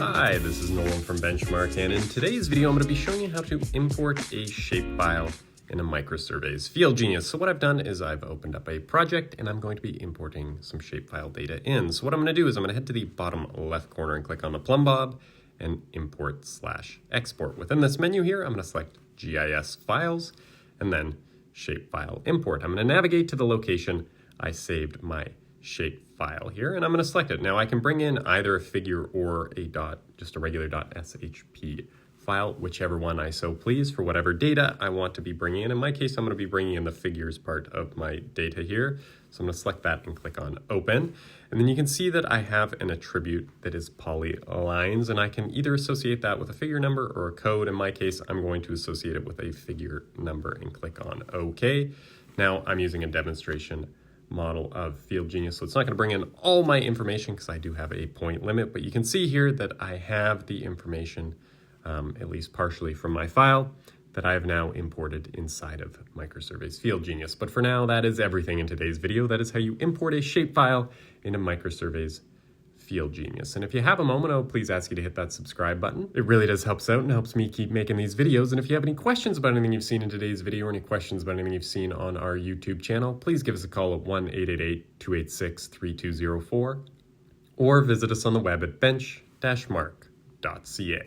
Hi, this is Nolan from Benchmark, and in today's video I'm going to be showing you how to import a shapefile in a MicroSurvey's FieldGenius. So what I've done is I've opened up a project and I'm going to be importing some shapefile data in. So what I'm going to do is I'm going to head to the bottom left corner and click on the plumb bob and import/export. Within this menu here, I'm going to select GIS files and then shapefile import. I'm going to navigate to the location I saved my shapefile here, and I'm going to select it. Now I can bring in either a figure or just a regular .shp file, whichever one I so please for whatever data I want to be bringing in. In my case, I'm going to be bringing in the figures part of my data here. So I'm going to select that and click on open. And then you can see that I have an attribute that is polylines, and I can either associate that with a figure number or a code. In my case, I'm going to associate it with a figure number and click on OK. Now I'm using a demonstration model of FieldGenius, so it's not going to bring in all my information because I do have a point limit, but you can see here that I have the information, at least partially from my file, that I have now imported inside of MicroSurvey's FieldGenius. But for now, that is everything in today's video. That is how you import a shapefile into MicroSurvey's FieldGenius. And if you have a moment, I'll please ask you to hit that subscribe button. It really does help us out and helps me keep making these videos. And if you have any questions about anything you've seen in today's video or any questions about anything you've seen on our YouTube channel, please give us a call at 1-888-286-3204 or visit us on the web at bench-mark.ca.